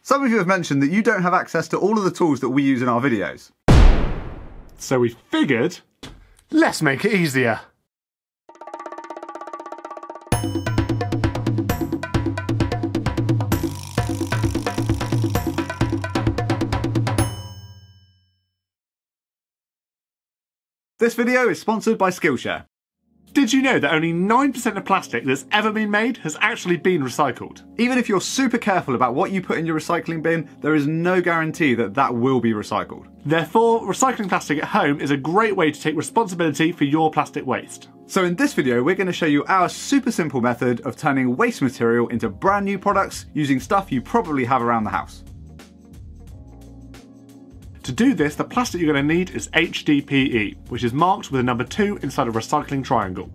Some of you have mentioned that you don't have access to all of the tools that we use in our videos. So we figured, let's make it easier. This video is sponsored by Skillshare. Did you know that only 9% of plastic that's ever been made has actually been recycled? Even if you're super careful about what you put in your recycling bin, there is no guarantee that that will be recycled. Therefore, recycling plastic at home is a great way to take responsibility for your plastic waste. So in this video, we're going to show you our super simple method of turning waste material into brand new products using stuff you probably have around the house. To do this, the plastic you're going to need is HDPE, which is marked with a number 2 inside a recycling triangle.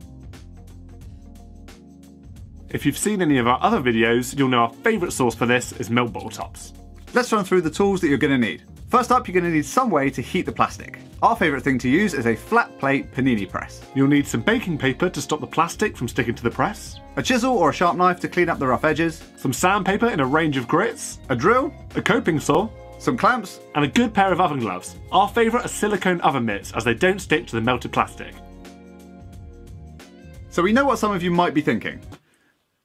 If you've seen any of our other videos, you'll know our favourite source for this is milk bottle tops. Let's run through the tools that you're going to need. First up, you're going to need some way to heat the plastic. Our favourite thing to use is a flat plate panini press. You'll need some baking paper to stop the plastic from sticking to the press, A chisel or a sharp knife to clean up the rough edges, some sandpaper in a range of grits, a drill, a coping saw, some clamps, and a good pair of oven gloves. Our favourite are silicone oven mitts as they don't stick to the melted plastic. So we know what some of you might be thinking.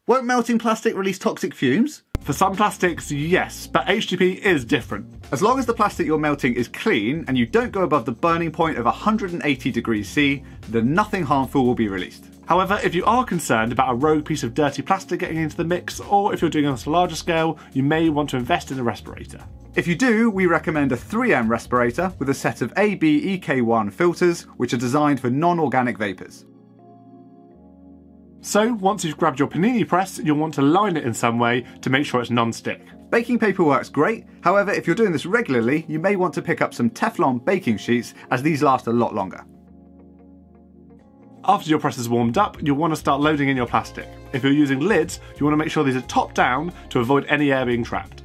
Won't melting plastic release toxic fumes? For some plastics, yes, but HDPE is different. As long as the plastic you're melting is clean and you don't go above the burning point of 180 degrees C, then nothing harmful will be released. However, if you are concerned about a rogue piece of dirty plastic getting into the mix, or if you're doing it on a larger scale, you may want to invest in a respirator. If you do, we recommend a 3M respirator with a set of ABEK1 filters, which are designed for non-organic vapours. So, once you've grabbed your panini press, you'll want to line it in some way to make sure it's non-stick. Baking paper works great, however if you're doing this regularly, you may want to pick up some Teflon baking sheets as these last a lot longer. After your press is warmed up, you'll want to start loading in your plastic. If you're using lids, you want to make sure these are top down to avoid any air being trapped.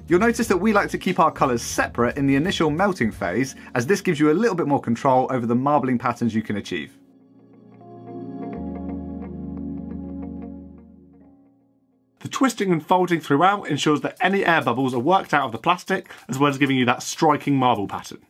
You'll notice that we like to keep our colours separate in the initial melting phase, as this gives you a little bit more control over the marbling patterns you can achieve. The twisting and folding throughout ensures that any air bubbles are worked out of the plastic, as well as giving you that striking marble pattern.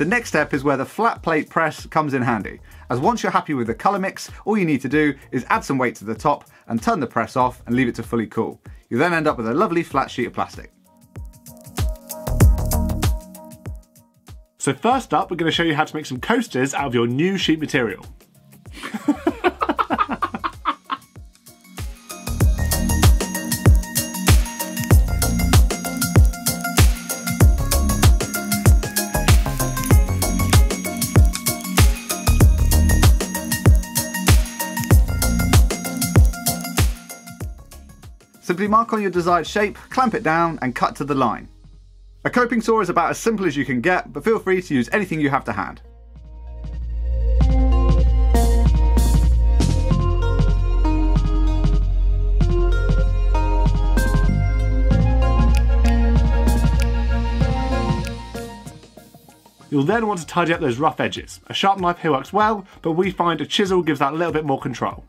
The next step is where the flat plate press comes in handy, as once you're happy with the colour mix, all you need to do is add some weight to the top and turn the press off and leave it to fully cool. You then end up with a lovely flat sheet of plastic. So first up, we're going to show you how to make some coasters out of your new sheet material. Simply mark on your desired shape, clamp it down and cut to the line. A coping saw is about as simple as you can get, but feel free to use anything you have to hand. You'll then want to tidy up those rough edges. A sharp knife here works well, but we find a chisel gives that little bit more control.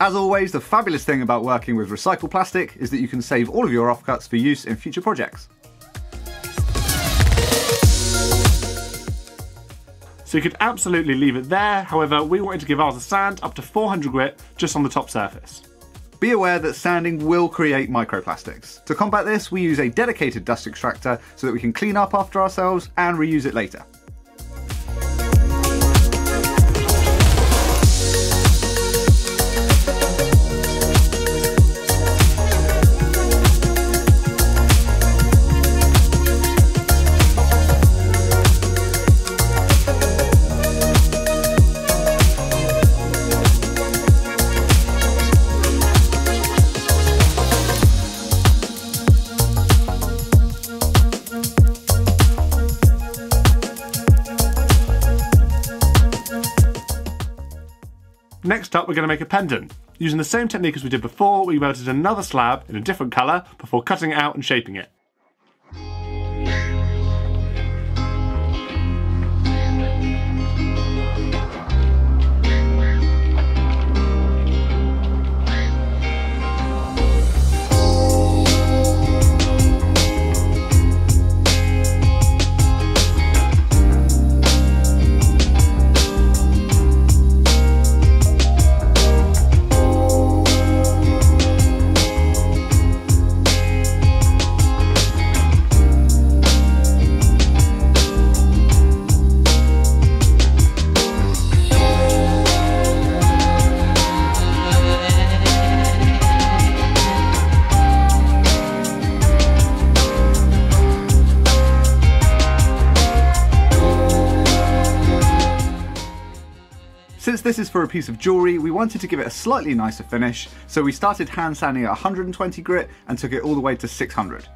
As always, the fabulous thing about working with recycled plastic is that you can save all of your offcuts for use in future projects. So you could absolutely leave it there, however we wanted to give ours a sand up to 400 grit just on the top surface. Be aware that sanding will create microplastics. To combat this, we use a dedicated dust extractor so that we can clean up after ourselves and reuse it later. Next up, we're going to make a pendant. Using the same technique as we did before, we melted another slab in a different colour before cutting it out and shaping it. Since this is for a piece of jewellery, we wanted to give it a slightly nicer finish, so we started hand sanding at 120 grit and took it all the way to 600.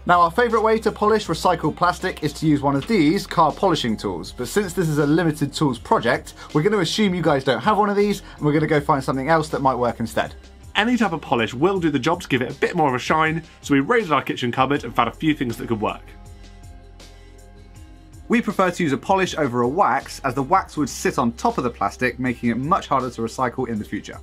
Now, our favourite way to polish recycled plastic is to use one of these car polishing tools, but since this is a limited tools project, we're going to assume you guys don't have one of these and we're going to go find something else that might work instead. Any type of polish will do the job to give it a bit more of a shine, so we raided our kitchen cupboard and found a few things that could work. We prefer to use a polish over a wax, as the wax would sit on top of the plastic, making it much harder to recycle in the future.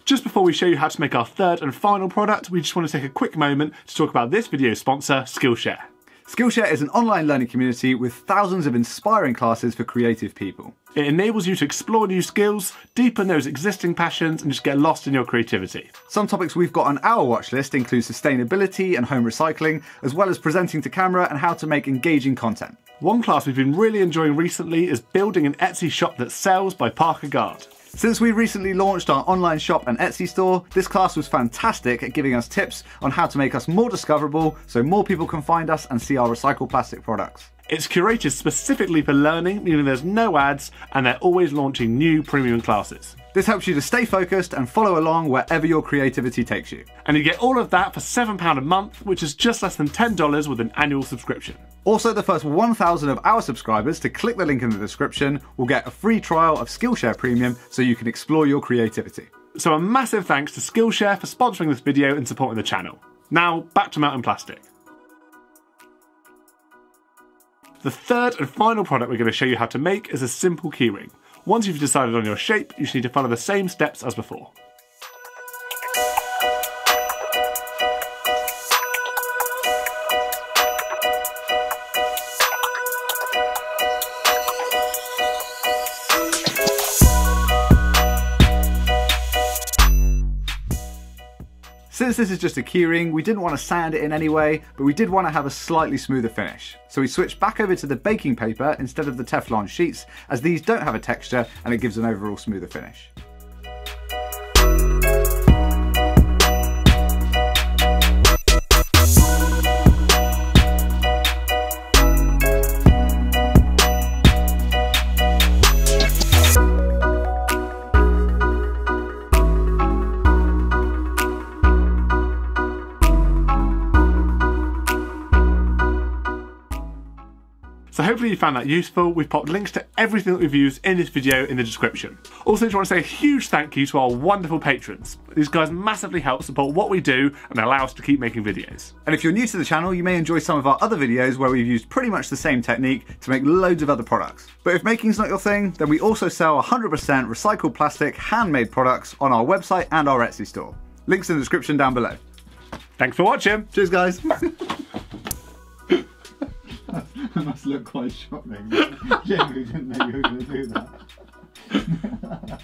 Just before we show you how to make our third and final product, we just want to take a quick moment to talk about this video's sponsor, Skillshare. Skillshare is an online learning community with thousands of inspiring classes for creative people. It enables you to explore new skills, deepen those existing passions, and just get lost in your creativity. Some topics we've got on our watch list include sustainability and home recycling, as well as presenting to camera and how to make engaging content. One class we've been really enjoying recently is Building an Etsy Shop That Sells by Parker Gard. Since we recently launched our online shop and Etsy store, this class was fantastic at giving us tips on how to make us more discoverable so more people can find us and see our recycled plastic products. It's curated specifically for learning, meaning there's no ads and they're always launching new premium classes. This helps you to stay focused and follow along wherever your creativity takes you. And you get all of that for £7 a month, which is just less than $10 with an annual subscription. Also, the first 1,000 of our subscribers to click the link in the description will get a free trial of Skillshare Premium so you can explore your creativity. So a massive thanks to Skillshare for sponsoring this video and supporting the channel. Now, back to melting plastic. The third and final product we're going to show you how to make is a simple keyring. Once you've decided on your shape, you just need to follow the same steps as before. Since this is just a keyring, we didn't want to sand it in any way, but we did want to have a slightly smoother finish. So we switched back over to the baking paper instead of the Teflon sheets, as these don't have a texture and it gives an overall smoother finish. So hopefully you found that useful. We've popped links to everything that we've used in this video in the description. Also, just want to say a huge thank you to our wonderful patrons. These guys massively help support what we do and allow us to keep making videos. And if you're new to the channel, you may enjoy some of our other videos where we've used pretty much the same technique to make loads of other products. But if making's not your thing, then we also sell 100% recycled plastic handmade products on our website and our Etsy store. Links in the description down below. Thanks for watching. Cheers, guys. That must look quite shocking. Genuinely didn't know you were going to do that.